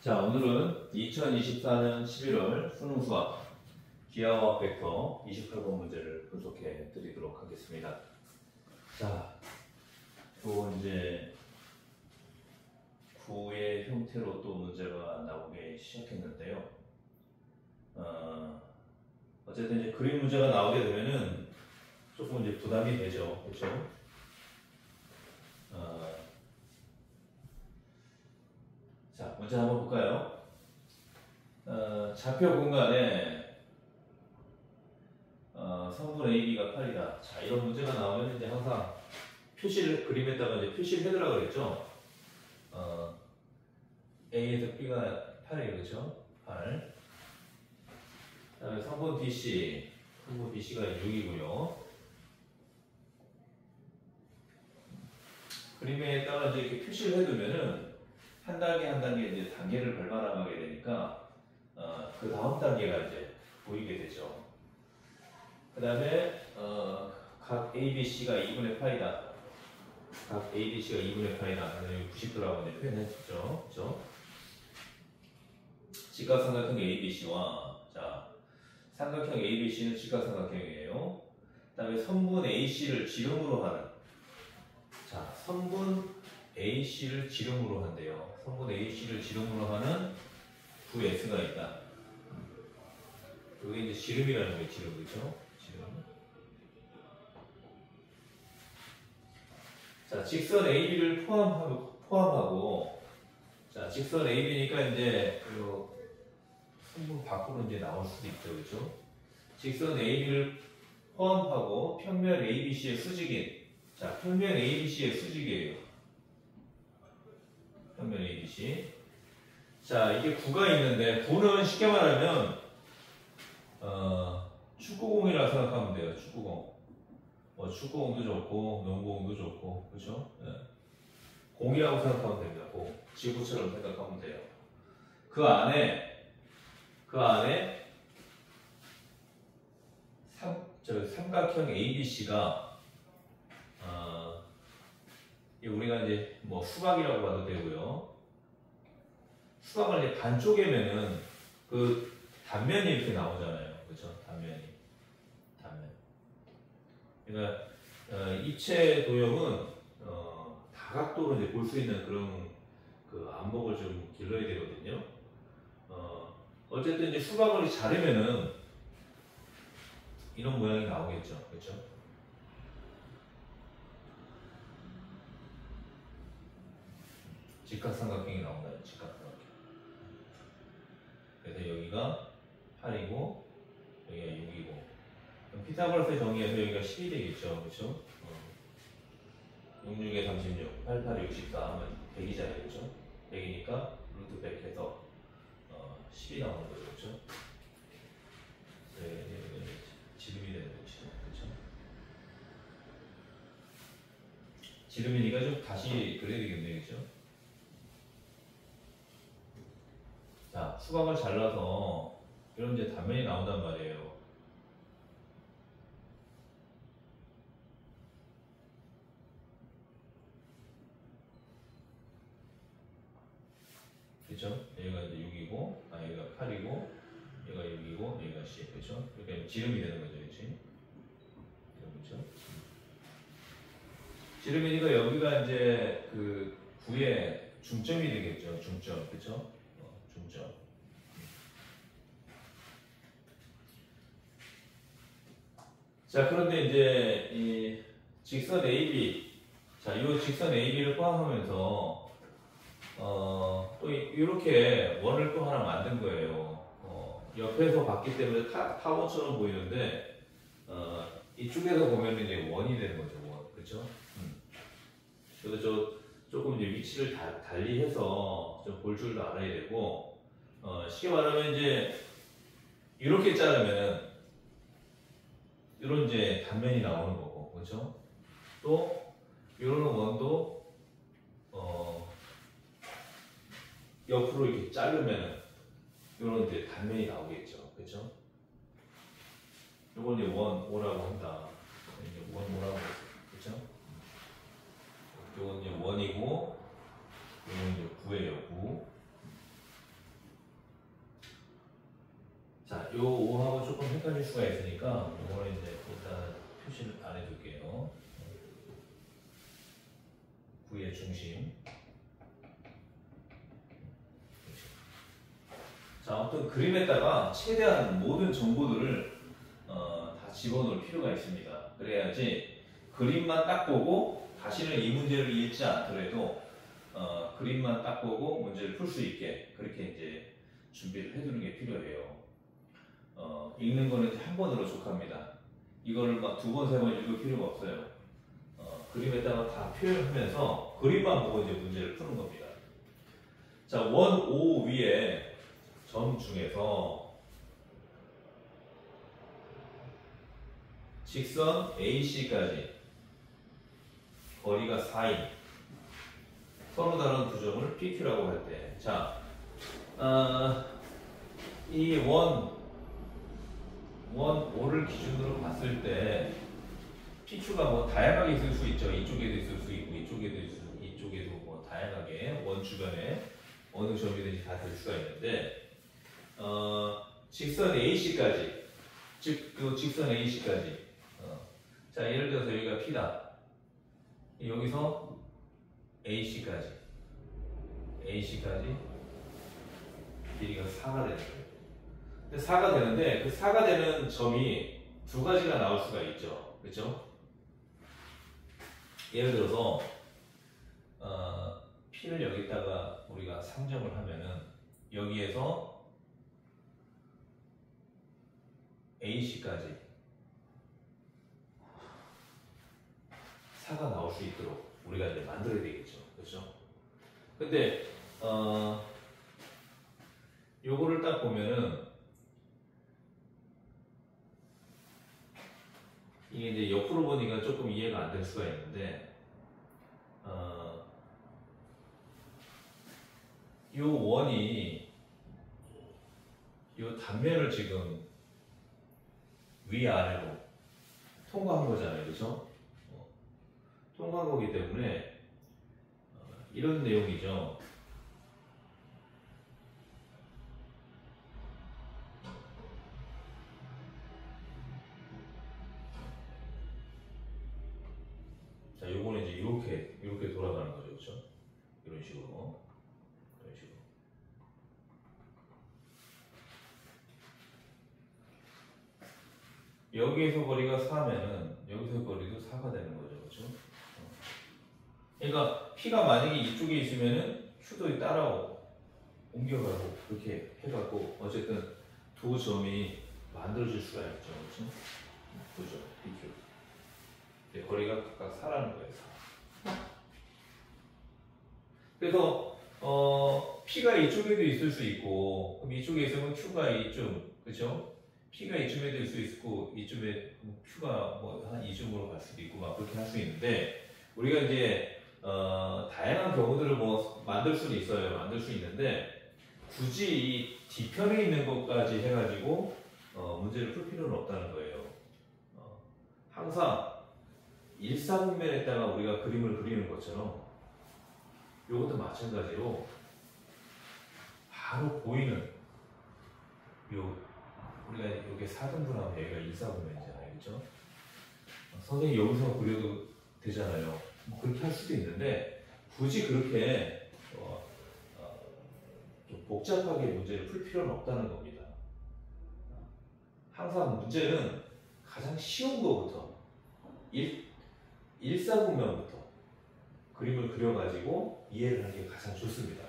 자, 오늘은 2024년 11월 수능 수학 기하화학 벡터 28번 문제를 분석해 드리도록 하겠습니다. 자, 또 이제 구의 형태로 또 문제가 나오기 시작했는데요. 어쨌든 이제 그림 문제가 나오게 되면은 조금 이제 부담이 되죠. 그렇죠? 자, 문제 한번 볼까요? 좌표 공간에 성분 AB가 8이다. 자, 이런 문제가 나오면 이제 항상 표시를 그림에다가 이제 표시를 해두라고 그랬죠. A에서 B가 8이에요, 그렇죠? 8. 그다음에 성분 BC가 6이고요. 그림에다가 이제 이렇게 표시를 해두면은 한 단계 한 단계 이제 단계를 밟아나가게 되니까 그 다음 단계가 이제 보이게 되죠. 그 다음에 각 ABC가 2분의 파이다. 각 ABC가 2분의 파이다. 여기 90도라고 이제 표현했죠. 그렇죠? 직각삼각형 ABC와 자 삼각형 ABC는 직각삼각형이에요. 그 다음에 선분 AC를 지름으로 하는 자 선분 AC를 지름으로 한대요. 선분 AC를 지름으로 하는 구 S가 있다. 이게 이제 지름이라는 거예요. 지름, 그렇죠? 지름. 자, 직선 AB를 포함하고 자, 직선 AB니까 이제 그 선분 밖으로 이제 나올 수도 있죠, 그렇죠? 직선 AB를 포함하고 평면 ABC의 수직인 자, 평면 ABC의 수직이에요. 평면 ABC. 자, 이게 구가 있는데 구는 쉽게 말하면 축구공이라 생각하면 돼요. 축구공. 축구공도 좋고 농구공도 좋고 그렇죠? 네. 공이라고 생각하면 됩니다. 공. 지구처럼 생각하면 돼요. 그 안에 삼각형 ABC가 우리가 이제 뭐 수박이라고 봐도 되고요. 수박을 이제 반쪽이면은 그 단면이 이렇게 나오잖아요. 그렇죠? 단면. 그러니까 입체 도형은 다각도로 이제 볼 수 있는 그런 그 안목을 좀 길러야 되거든요. 어쨌든 이제 수박을 자르면은 이런 모양이 나오겠죠. 그렇죠? 직각삼각형이 나온다. 직각삼각형. 그래서 여기가 8이고 여기가 6이고 그럼 피타고라스의 정의에서 여기가 10이 되겠죠. 그렇죠? 6, 6에 36, 8, 8에 64 하면 100이잖아요. 그렇죠? 100이니까 루트 100 해서 10이 나오는 거죠. 그렇죠? 지름이 되는 거죠. 그렇죠? 지름이니까 좀 다시 그려야 되겠네요. 그렇죠? 자, 수박을 잘라서 이런 이제 단면이 나온단 말이에요. 그렇죠? 여기가 이제 6이고, 여기가 8이고, 여기가 6이고, 여기가 10, 그렇죠? 그러니까 지름이 되는 거죠, 그렇지? 그렇죠? 지름이니까 여기가 이제 그 구의 중점이 되겠죠, 중점, 그렇죠? 중점. 자, 그런데 이제 이 직선 AB, 자, 이 직선 AB를 포함하면서 또 이렇게 원을 또 하나 만든 거예요. 옆에서 봤기 때문에 타원처럼 보이는데 이쪽에서 보면 이제 원이 되는 거죠. 원, 그렇죠? 그래서 조금 이제 위치를 달리해서 좀 볼 줄도 알아야 되고 쉽게 말하면 이제 이렇게 자르면은 이런 이제 단면이 나오는 거고, 그렇죠? 또 이런 원도 옆으로 이렇게 자르면 이런 이제 단면이 나오겠죠. 그렇죠? 이건 이제 원 5라고 한다. 이제 원 5라고 했어요. 그렇죠? 이건 이제 원이고 이건 이제 9예요. 9. 요 5하고 조금 헷갈릴 수가 있으니까 요거는 이제 일단 표시를 안 해둘게요. V의 중심. 자, 아무튼 그림에다가 최대한 모든 정보들을 다 집어넣을 필요가 있습니다. 그래야지 그림만 딱 보고 다시는 이 문제를 읽지 않더라도 그림만 딱 보고 문제를 풀 수 있게 그렇게 이제 준비를 해두는 게 필요해요. 읽는 거는 이제 한 번으로 족합니다. 이거를 막 두 번, 세 번 읽을 필요가 없어요. 그림에다가 다 표현하면서 그림만 보고 이제 문제를 푸는 겁니다. 자, 원, 오 위에 점 중에서 직선 AC까지 거리가 4인 서로 다른 두 점을 PQ라고 할 때, 자, 이 원 5를 기준으로 봤을 때 PQ가 뭐 다양하게 있을 수 있죠. 이쪽에도 있을 수 있고 이쪽에도 뭐 다양하게 원 주변에 어느 점이든지 다 될 수가 있는데 직선 AC까지 즉 그 직선 AC까지 자 예를 들어서 여기가 P다. 여기서 AC까지 길이가 4가 되는 거예요. 근데 4가 되는데 그 4가 되는 점이 두 가지가 나올 수가 있죠. 그렇죠? 예를 들어서 P를 여기다가 우리가 상정을 하면은 여기에서 AC까지 4가 나올 수 있도록 우리가 이제 만들어야 되겠죠. 그렇죠? 근데 요거를 딱 보면은 이게 이제 옆으로 보니까 조금 이해가 안 될 수가 있는데 요 원이 요 단면을 지금 위아래로 통과한 거잖아요. 그렇죠? 통과한 거기 때문에 이런 내용이죠. 자, 요거는 이제 이렇게 돌아가는 거죠. 그렇죠? 이런 식으로. 여기에서 거리가 4면은 여기서 거리도 4가 되는 거죠. 그렇죠? 그러니까 P가 만약에 이쪽에 있으면은 Q도 따라 옮겨가고 그렇게 해갖고 어쨌든 두 점이 만들어질 수가 있죠. 그렇죠? 두 점, PQ. 거리가 각각 4라는 거예요. 4. 그래서 P가 이쪽에도 있을 수 있고 그럼 이쪽에 있으면 Q가 이쯤, 그렇죠? P가 이쯤에도 있을 수 있고 이쯤에 Q가 뭐 한 이쯤으로 갈 수도 있고 막 그렇게 할 수 있는데 우리가 이제 다양한 경우들을 뭐 만들 수는 있어요. 만들 수 있는데 굳이 이 뒤편에 있는 것까지 해가지고 문제를 풀 필요는 없다는 거예요. 항상 일사분면에다가 우리가 그림을 그리는 것처럼 이것도 마찬가지로 바로 보이는 우리가 여기 4등분하면 여기가 일사분면이잖아요. 그렇죠? 선생님이 여기서 그려도 되잖아요. 뭐 그렇게 할 수도 있는데 굳이 그렇게 좀 복잡하게 문제를 풀 필요는 없다는 겁니다. 항상 문제는 가장 쉬운 거부터 일사분면부터 그림을 그려가지고 이해를 하는 게 가장 좋습니다.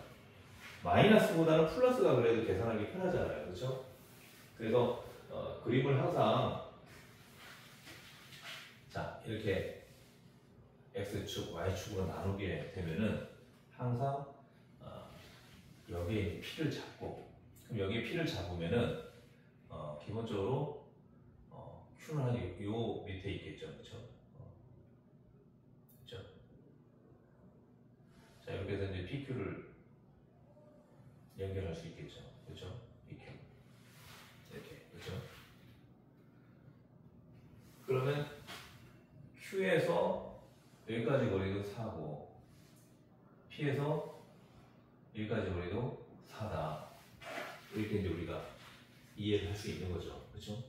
마이너스보다는 플러스가 그래도 계산하기 편하잖아요. 그렇죠? 그래서 그림을 항상 자 이렇게 X축, Y축으로 나누게 되면은 항상 여기에 P를 잡고 그럼 여기에 P를 잡으면은 기본적으로 Q는 한 요 밑에 있겠죠. 그렇죠? 그렇죠? 자 이렇게 해서 이제 PQ를 연결할 수 있겠죠. 그렇죠? PQ 이렇게 그렇죠? 그러면 Q에서 여기까지 거리도 4고 P에서 여기까지 거리도 4다. 이렇게 이제 우리가 이해를 할 수 있는 거죠. 그렇죠?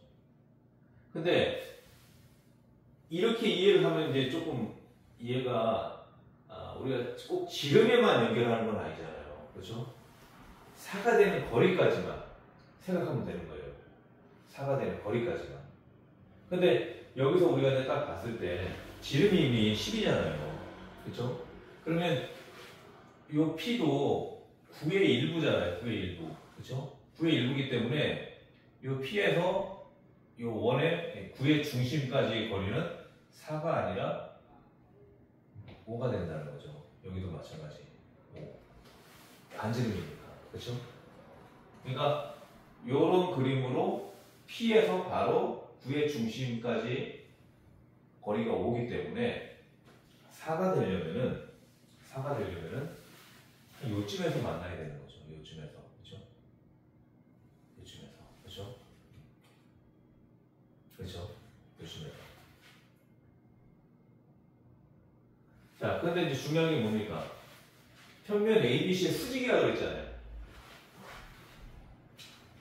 근데 이렇게 이해를 하면 이제 조금 이해가 우리가 꼭 지름에만 연결하는 건 아니잖아요. 그렇죠? 사가 되는 거리까지만 생각하면 되는 거예요. 사가 되는 거리까지만. 근데 여기서 우리가 이제 딱 봤을 때 지름이 이미 10이잖아요. 그렇죠? 그러면 이 P도 9의 일부잖아요. 9의 일부. 그렇죠? 9의 일부이기 때문에 이 P에서 이 원의 9의 중심까지의 거리는 4가 아니라 5가 된다는 거죠. 여기도 마찬가지. 5. 반지름이니까. 그렇죠? 그러니까 이런 그림으로 P에서 바로 9의 중심까지 거리가 오기 때문에 4가 되려면은 요쯤에서 만나야 되는 거죠. 요쯤에서. 그렇죠? 요쯤에서. 그렇죠? 그렇죠? 요쯤에서. 자, 근데 이제 중요한 게 뭡니까? 평면 ABC의 수직이라고 그랬잖아요.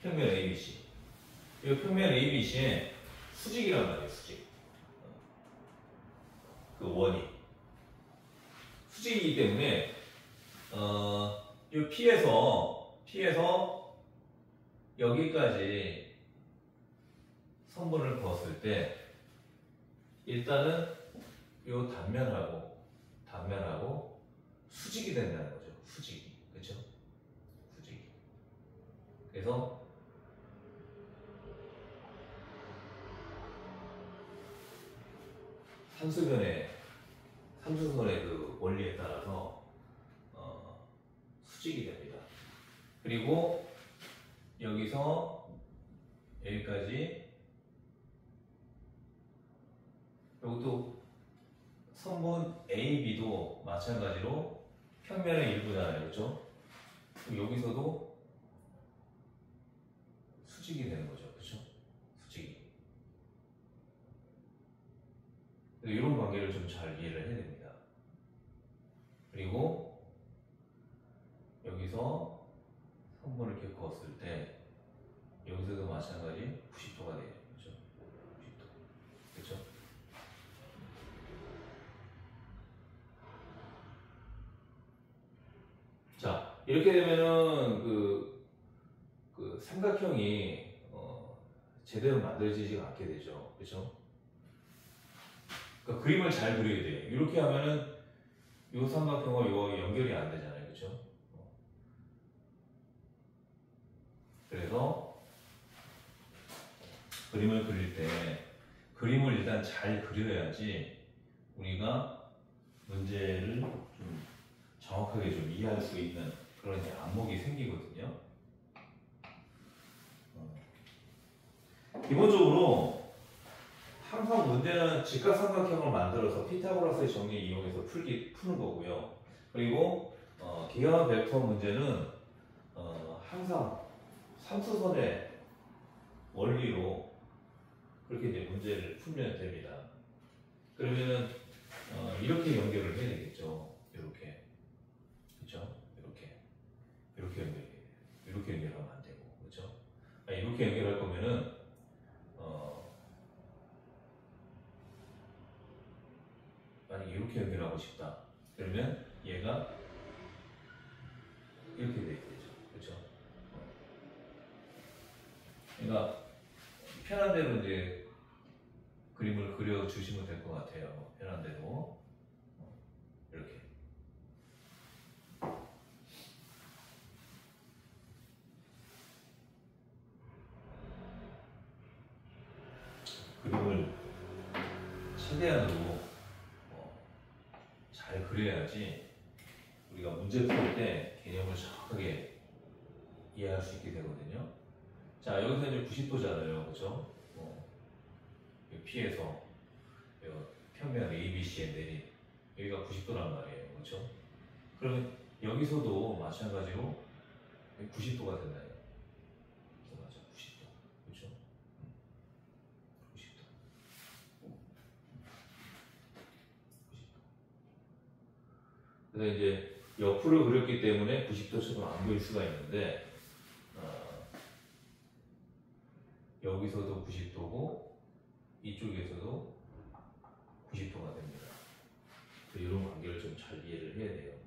평면 ABC. 이 평면 ABC의 수직이란 말이에요. 수직. 그 원이. 수직이기 때문에 이 P에서 여기까지 선분을 그었을 때 일단은 이 단면하고 수직이 된다는 거죠. 수직이. 그렇죠? 수직이. 그래서 삼수선의 그 원리에 따라서 수직이 됩니다. 그리고 여기서 여기까지 이것도 선분 AB도 마찬가지로 평면의 일부잖아요. 그렇죠? 여기서도 수직이 되는 거죠. 그렇죠? 수직이. 이런 관계를 좀 잘 이해를 해야 됩니다. 그리고 여기서 선분을 이렇게 그었을 때 여기서도 마찬가지 90도가 돼요. 그렇죠? 90도. 그렇죠? 자, 이렇게 되면은 그 삼각형이 제대로 만들어지지가 않게 되죠. 그렇죠? 그러니까 그림을 잘 그려야 돼요. 이렇게 하면은 이 삼각형과 이거 연결이 안 되잖아요. 그렇죠? 그래서 그림을 그릴 때 그림을 일단 잘 그려야지 우리가 문제를 좀 정확하게 좀 이해할 수 있는 그런 이제 안목이 생기거든요. 기본적으로 항상 문제는 직각삼각형을 만들어서 피타고라스의 정리 이용해서 푸는 거고요. 그리고 기하 벡터 문제는 항상 삼수선의 원리로 그렇게 이제 문제를 풀면 됩니다. 그러면은 이렇게 연결을 해야 되겠죠. 이렇게. 그렇죠? 이렇게 연결해야 돼요. 이렇게 연결하면 안 되고. 그렇죠? 이렇게 연결할 거면은 만약에 이렇게 연결하고 싶다. 그러면 얘가 이렇게 돼야 되죠. 그렇죠? 그러니까 편한 대로 이제 그림을 그려주시면 될 것 같아요. 편한 대로. 이렇게. 그림을 최대한으로 잘 그려야지 우리가 문제 풀 때 개념을 정확하게 이해할 수 있게 되거든요. 자, 여기서 이제 90도잖아요. 그죠? P에서 평면 ABC에 내린 여기가 90도란 말이에요. 그렇죠? 그러면 여기서도 마찬가지로 90도가 된다. 맞아, 90도. 그렇죠? 90도. 90도. 근데 이제 옆으로 그렸기 때문에 90도처럼 안 보일 수가 있는데 여기서도 90도고 이쪽에서도 90도가 됩니다. 이런 관계를 좀 잘 이해를 해야 돼요.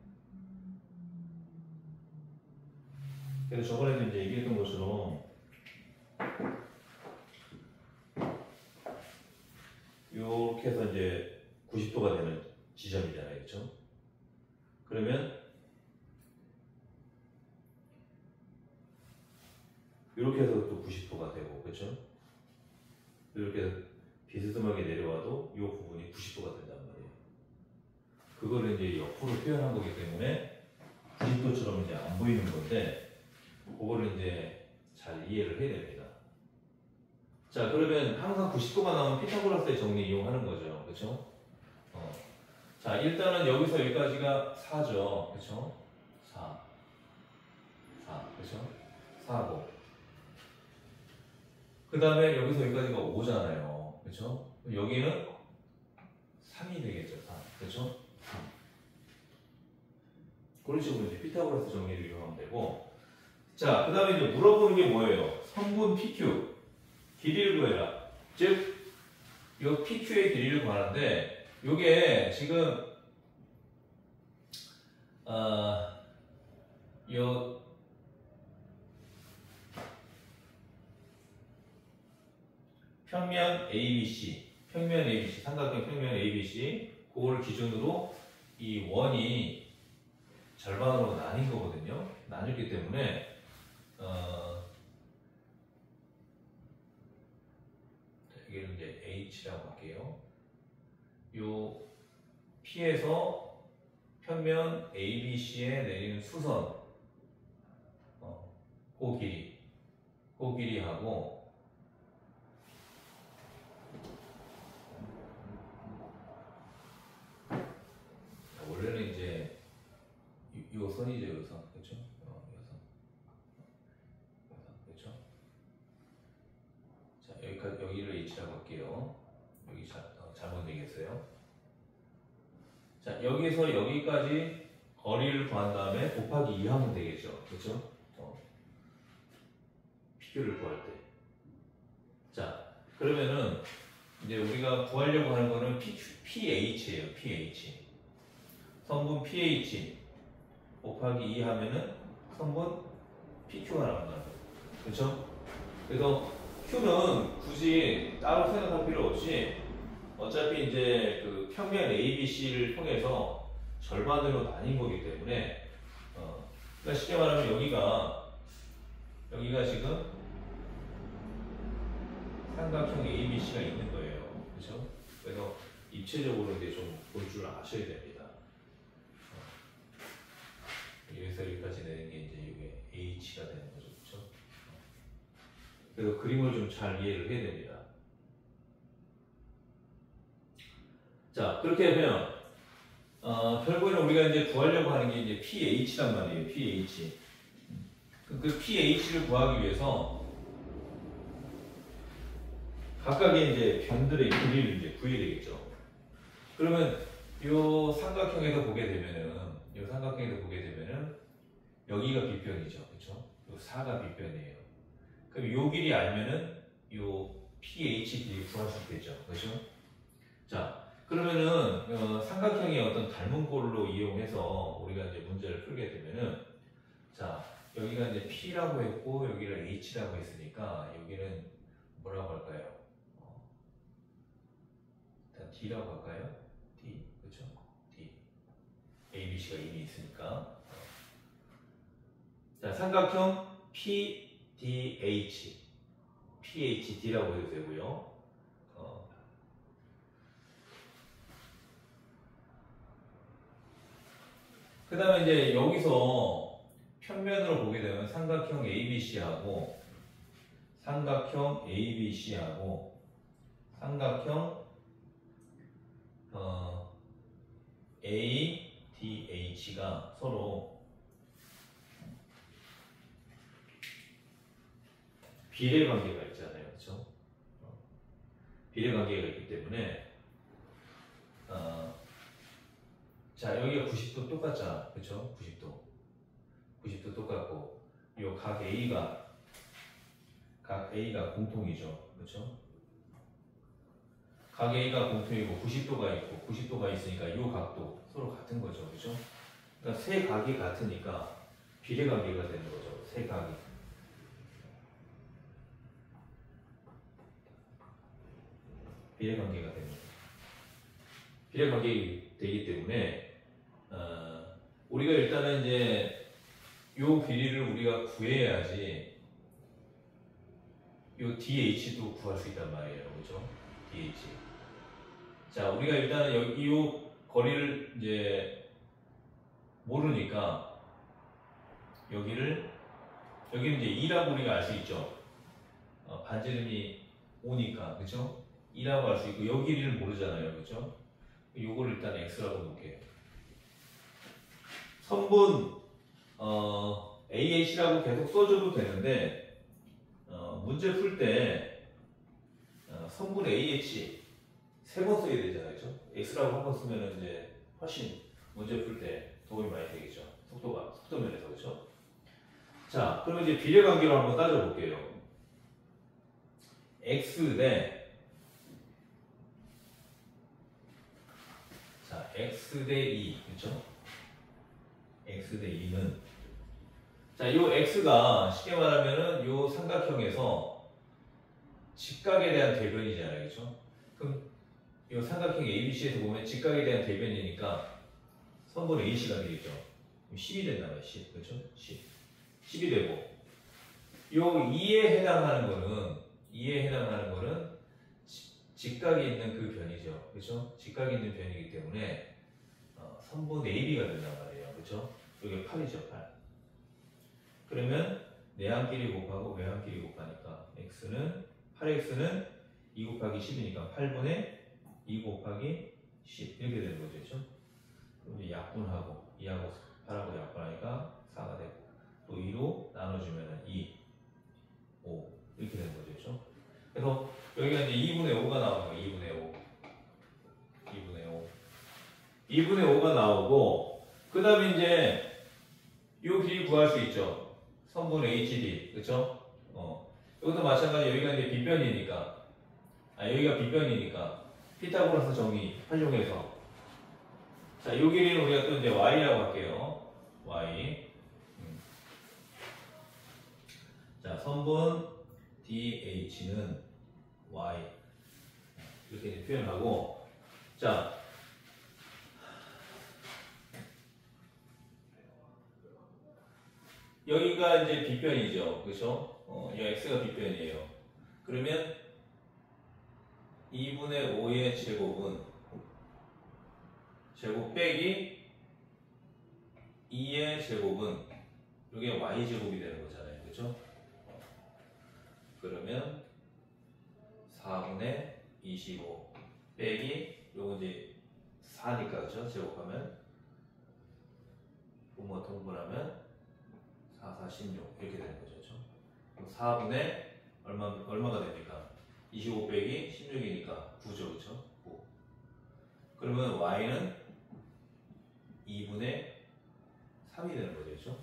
그래서 저번에도 이제 얘기했던 것처럼 이렇게 해서 이제 90도가 되는 지점이잖아요, 그렇죠? 그러면 이렇게 해서 또 90도가 되고, 그렇죠? 이렇게 비스듬하게 내려와도 이 부분이 90도가 된단 말이에요. 그거를 이제 옆으로 표현한 거기 때문에 90도처럼 이제 안 보이는 건데, 그거를 이제 잘 이해를 해야 됩니다. 자, 그러면 항상 90도가 나오면 피타고라스의 정리 이용하는 거죠, 그렇죠? 자, 일단은 여기서 여기까지가 4죠, 그렇죠? 4, 그렇죠? 4고. 그 다음에 여기서 여기까지가 5잖아요. 그렇죠? 여기는 3이 되겠죠. 3. 그렇죠? 3. 그런 식으로 이제 피타고라스 정리를 이용하면 되고. 자, 그 다음에 이제 물어보는 게 뭐예요? 성분 PQ. 길이를 구해라. 즉, 이 PQ의 길이를 구하는데, 요게 지금, 요 평면 ABC, 삼각형 평면 ABC, 그거를 기준으로 이 원이 절반으로 나뉜 거거든요. 나뉘기 때문에 이게 이제 H라고 할게요. 요 P에서 평면 ABC에 내리는 수선, 그 길이하고 원래는 이제 요 선이죠, 요 선, 그렇죠? 요 선, 그렇죠? 자, 여기까지 여기를 H라고 할게요. 여기 잘못 얘기했어요. 자, 여기서 여기까지 거리를 구한 다음에 곱하기 2 하면 되겠죠, 그렇죠? PQ를 구할 때. 자, 그러면은 이제 우리가 구하려고 하는 거는 PH예요, PH. 성분 pH 곱하기 2 하면은 성분 PQ가 나온다는 거예요. 그렇죠? 그래서 Q는 굳이 따로 생각할 필요 없이 어차피 이제 그 평면 ABC를 통해서 절반으로 나뉜 거기 때문에 그러니까 쉽게 말하면 여기가 지금 삼각형 ABC가 있는 거예요. 그렇죠? 그래서 입체적으로 이제 좀 볼 줄 아셔야 됩니다. 여기서 여기까지 내는 게 이제 이게 H가 되는 거죠. 그렇죠? 그래서 그림을 좀 잘 이해를 해야 됩니다. 자, 그렇게 하면 결국에는 우리가 이제 구하려고 하는 게 이제 pH란 말이에요. pH. 그 pH를 구하기 위해서 각각의 이제 변들의 길이를 이제 구해야 되겠죠. 그러면 요 삼각형에서 보게 되면은 여기가 빗변이죠, 그렇죠? 요 4가 빗변이에요. 그럼 요 길이 알면은 요 pH 길이 구할 수 있겠죠, 그렇죠? 자, 그러면은 삼각형의 어떤 닮은 꼴로 이용해서 우리가 이제 문제를 풀게 되면은 자, 여기가 이제 P라고 했고 여기를 H라고 했으니까 여기는 뭐라고 할까요? 일단 D라고 할까요? D, 그렇죠? D. ABC가 이미 있으니까. 자, 삼각형 PDH, PHD라고 해도 되고요. 그 다음에 이제 여기서 평면으로 보게 되면 삼각형 ABC하고 삼각형 ADH가 서로 비례 관계가 있잖아요, 그렇죠? 비례 관계가 있기 때문에 자, 여기가 90도 똑같잖아, 그렇죠? 90도 똑같고 요 각 각 A가 공통이죠. 그렇죠? 각 A가 공통이고 90도가 있고 90도가 있으니까 이 각도 서로 같은 거죠. 그렇죠? 그러니까 세 각이 같으니까 비례관계가 되는 거죠. 세 각이. 비례관계가 되는 거죠. 비례관계가 되기 때문에 우리가 일단은 이제 요 비리를 우리가 구해야지 요 DH도 구할 수 있단 말이에요. 그렇죠? DH. 자, 우리가 일단은 여기 요 거리를 이제 모르니까 여기는 이제 2라고 우리가 알 수 있죠. 반지름이 5니까, 그쵸? 2라고 알 수 있고, 여기 길이를 모르잖아요, 그쵸? 요거를 일단 X라고 놓을게요. 선분, AH라고 계속 써줘도 되는데, 문제 풀 때, 선분 AH 3번 써야 되잖아요, 그쵸? X라고 한 번 쓰면 이제 훨씬 문제 풀 때 도움이 많이 되겠죠. 속도면에서, 그쵸? 자, 그러면 이제 비례관계로 한번 따져볼게요. X 대 X 대 2, 그렇죠? X 대 2는 자, 요 X가 쉽게 말하면은 요 삼각형에서 직각에 대한 대변이잖아요, 그렇죠? 그럼 요 삼각형 ABC에서 보면 직각에 대한 대변이니까 선분 AC가 되겠죠. 10이 된단 말이에요, 10, 그렇죠? 10이 되고 요 2에 해당하는 거는 직각이 있는 그 변이죠. 그렇죠? 직각이 있는 변이기 때문에 선분 AB가 된단 말이에요. 그렇죠? 여기 8이죠, 8. 그러면 내항끼리 곱하고 외항끼리 곱하니까 x는 8x는 2 곱하기 10이니까 8분의 2 곱하기 10 이렇게 되는 거죠. 그렇죠? 그럼 이제 약분하고 2하고 8하고 약분하니까 4가 되고 또 2로 나눠주면 2, 5 이렇게 되는 거죠. 그렇죠? 그래서 여기가 이제 2분의 5가 나오는 거예요. 2분의 5가 나오고 그 다음에 이제 요 길이 구할 수 있죠. 선분 HD, 그쵸? 이것도 마찬가지 여기가 이제 빗변이니까 여기가 빗변이니까 피타고라스 정의 활용해서 자, 요 길이는 우리가 또 이제 Y라고 할게요. Y. 자, 선분 DH는 Y 이렇게 이제 표현하고 자 여기가 이제 빗변이죠. 그렇죠? 이 x가 빗변이에요. 그러면 2분의 5의 제곱 빼기 2의 제곱은 이게 y제곱이 되는 거잖아요. 그렇죠? 그러면 4분의 25 빼기 요거 이제 4니까 그렇죠? 제곱하면 부모 통분하면 4, 4, 16 이렇게 되는 거죠. 그렇죠? 4분의 얼마가 됩니까? 25 빼기 16이니까 9죠. 그렇죠? 9. 그러면 y는 2분의 3이 되는 거죠. 그렇죠?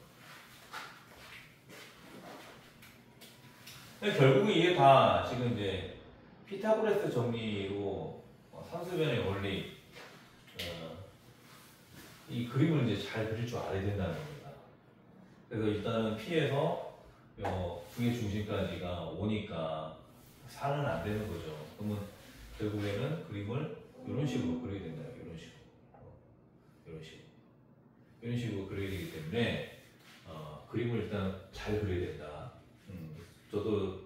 결국은 이게 다 지금 이제 피타고라스 정리로 상수변의 원리 이 그림을 이제 잘 그릴 줄 알아야 된다는 겁니다. 그래서 일단은 P에서 V의 중심까지가 오니까 4는 안 되는 거죠. 그러면 결국에는 그림을 이런 식으로 그려야 된다. 이런 식으로 그려야 되기 때문에 그림을 일단 잘 그려야 된다. 저도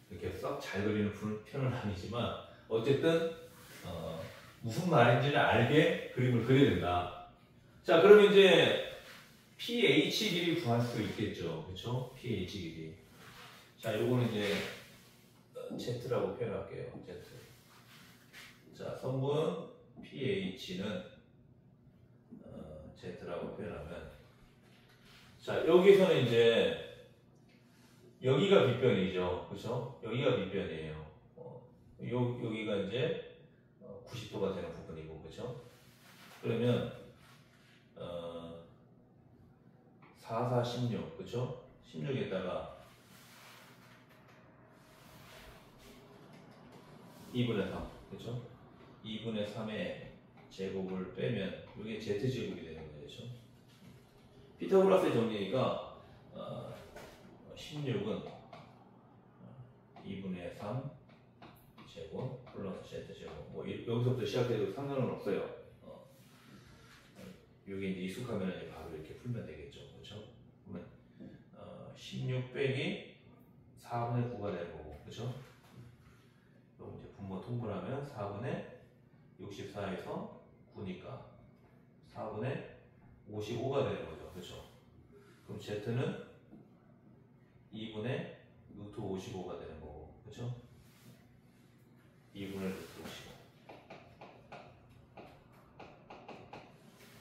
이렇게 썩 잘 그리는 편은 아니지만 어쨌든 무슨 말인지를 알게 그림을 그려야 된다. 자, 그러면 이제 pH 길이 구할 수 있겠죠. 그렇죠? pH 길이. 자, 요거는 이제 Z라고 표현할게요. Z. 자, 성분 pH는 Z라고 표현하면 자, 여기서는 이제 여기가 빗변이죠. 그렇죠? 여기가 빗변이에요. 여기가 이제 90도가 되는 부분이고, 그렇죠? 그러면 4, 4, 16, 그렇죠? 16에다가 2분의 3, 그렇죠? 2분의 3의 제곱을 빼면 이게 z제곱이 되는 거죠. 피타고라스의 정리니까 16은 2분의 3 제곱 플러스 z제곱 뭐 여기서부터 시작해도 상관은 없어요. 여기 이제 익숙하면 이제 바로 이렇게 풀면 되겠죠. 그렇죠? 그러면 16 빼기 4분의 9가 되는 거고, 그렇죠? 그럼 이제 분모 통분하면 4분의 64에서 9니까 4분의 55가 되는 거죠. 그렇죠? 그럼 z는 2분의 루트 55가 되는 거고, 그렇죠? 2분의 루트 55.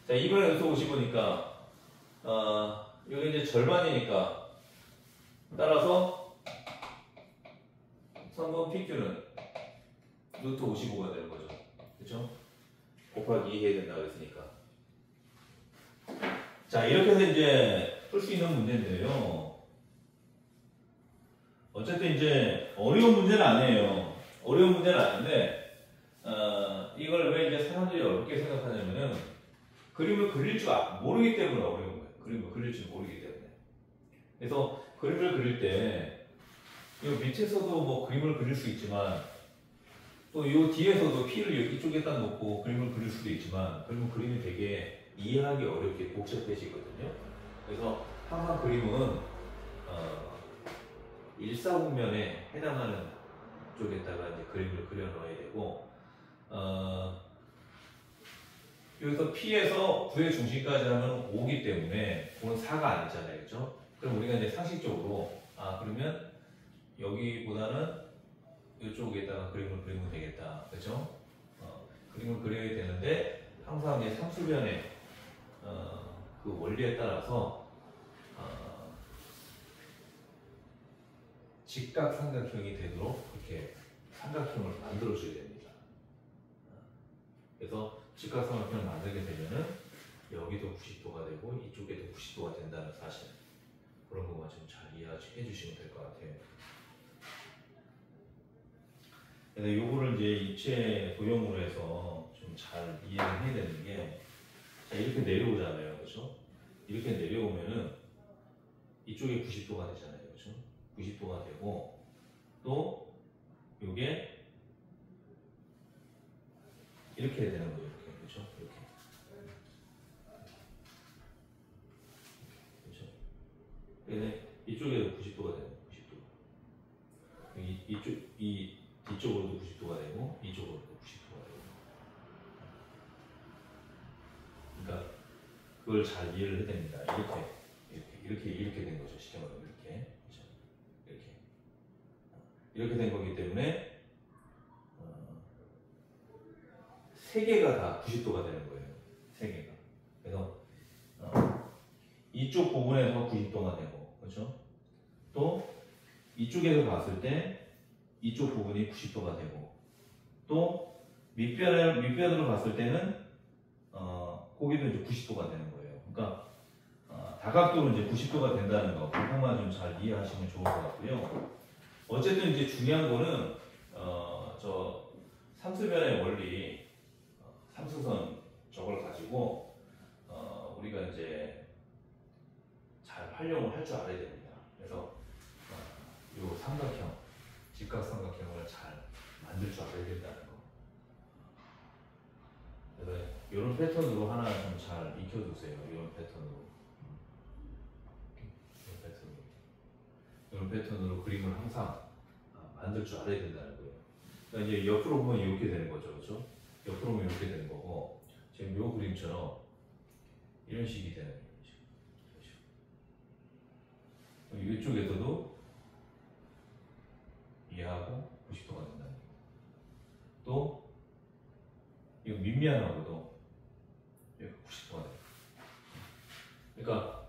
자, 2분의 루트 55니까 여기 이제 절반이니까 따라서 성분 PQ는 루트 55가 되는 거죠. 그렇죠? 곱하기 2 해야 된다고 했으니까. 자, 이렇게 해서 이제 풀 수 있는 문제인데요. 어쨌든 이제 어려운 문제는 아니에요. 어려운 문제는 아닌데 이걸 왜 이제 사람들이 어렵게 생각하냐면은 그림을 그릴 줄 모르기 때문에 어려운 거예요. 그림을 그릴 줄 모르기 때문에. 그래서 그림을 그릴 때 이 밑에서도 뭐 그림을 그릴 수 있지만 또 이 뒤에서도 P를 이쪽에다 놓고 그림을 그릴 수도 있지만 그러면 그림이 되게 이해하기 어렵게 복잡해지거든요. 그래서 항상 그림은 일사분면에 해당하는 쪽에다가 이제 그림을 그려 넣어야 되고 여기서 P에서 9의 중심까지 하면 5기 때문에 5는 4가 아니잖아요. 그렇죠? 그럼 우리가 이제 상식적으로 그러면 여기보다는 이쪽에다가 그림을 그리면 되겠다. 그렇죠? 그림을 그려야 되는데 항상 이제 상수변의 그 원리에 따라서 직각삼각형이 되도록 이렇게 삼각형을 만들어줘야 됩니다. 그래서 직각삼각형을 만들게 되면은 여기도 90도가 되고 이쪽에도 90도가 된다는 사실, 그런 것만 좀 잘 이해해 주시면 될 것 같아요. 그래서 요거를 이제 입체 도형으로 해서 좀 잘 이해를 해야 되는 게, 자, 이렇게 내려오잖아요. 그렇죠? 이렇게 내려오면은 이쪽에 90도가 되잖아요. 그렇죠? 90도가 되고 또 요게 이렇게 되는 거예요. 이렇게. 그렇죠? 이렇게. 그렇죠? 근데 이쪽에도 90도가 되는 거예요. 90도. 이 뒤쪽으로도 90도가 되고 이쪽으로도 90도가 되고. 그러니까 그걸 잘 이해를 해야 됩니다. 이렇게 된 거죠. 쉽게 말하면 이렇게. 그렇죠? 이렇게 된 거기 때문에 세 개가 다 90도가 되는 거예요. 세 개가. 그래서 이쪽 부분에서 90도가 되고, 그렇죠? 또 이쪽에서 봤을 때 이쪽 부분이 90도가 되고, 또 밑변으로 봤을 때는 거기도 이제 90도가 되는 거예요. 그러니까 다각도로 이제 90도가 된다는 거, 그것만 좀 잘 이해하시면 좋을 것 같고요. 어쨌든 이제 중요한 거는 저 삼수변의 원리, 삼수선 저걸 가지고 우리가 이제 잘 활용을 할 줄 알아야 됩니다. 그래서 이 삼각형, 직각삼각형을 잘 만들 줄 알아야 된다는 거. 그래서 이런 패턴으로 하나 좀 잘 익혀두세요. 이런 패턴으로. 이런 패턴으로 그림을 항상 만들 줄 알아야 된다는 거예요. 그러니까 이제 옆으로 보면 이렇게 되는 거죠. 그렇죠? 옆으로 보면 이렇게 되는 거고, 지금 이 그림처럼 이런 식이 되는 거죠. 그렇죠? 이쪽에서도 이해하고 90도가 된다는 거예요. 또 이거 밑면하고도 90도가 돼요. 그러니까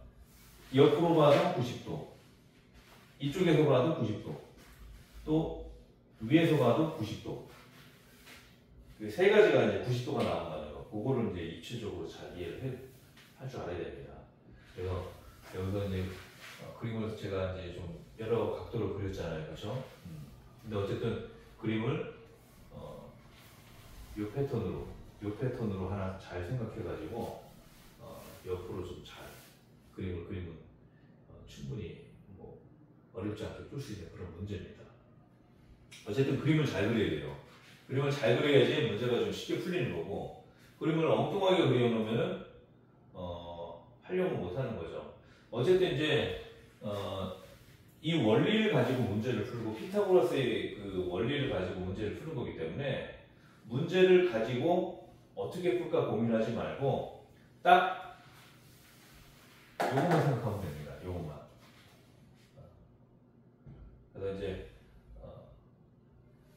옆으로 봐도 90도, 이쪽에서 봐도 90도, 또 위에서 봐도 90도. 그 세 가지가 이제 90도가 나온다는 거. 그거를 이제 입체적으로 잘 이해를 할 줄 알아야 됩니다. 그래서 여기서 이제 그림을 제가 이제 좀 여러 각도로 그렸잖아요. 그렇죠? 근데 어쨌든 그림을 요 패턴으로 하나 잘 생각해가지고 옆으로 좀 잘 그림을 그리면 충분히 뭐 어렵지 않게 풀 수 있는 그런 문제입니다. 어쨌든 그림을 잘 그려야 돼요. 그림을 잘 그려야지 문제가 좀 쉽게 풀리는 거고, 그림을 엉뚱하게 그려놓으면은 하려고 못하는 거죠. 어쨌든 이제 이 원리를 가지고 문제를 풀고, 피타고라스의 그 원리를 가지고 문제를 푸는 거기 때문에 문제를 가지고 어떻게 풀까 고민하지 말고 딱 요것만 생각하면 됩니다. 요것만. 그래서 이제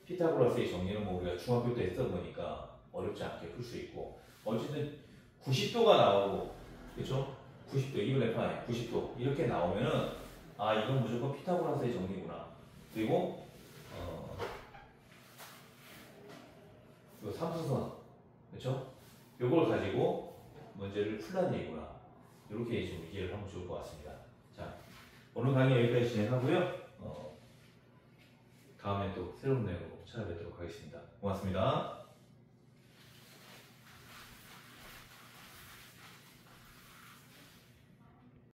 피타고라스의 정리는 뭐 우리가 중학교 때 했던 거니까 어렵지 않게 풀 수 있고, 어쨌든 90도가 나오고, 그렇죠? 90도, 2분의 파이, 90도 이렇게 나오면은 아, 이건 무조건 피타고라스의 정리구나. 그리고 요 삼수선, 그렇죠? 요걸 가지고 문제를 풀란 얘기구나. 이렇게 좀 이해를 하면 좋을 것 같습니다. 자, 오늘 강의 여기까지 진행하고요. 다음에 또 새로운 내용으로 찾아뵙도록 하겠습니다. 고맙습니다.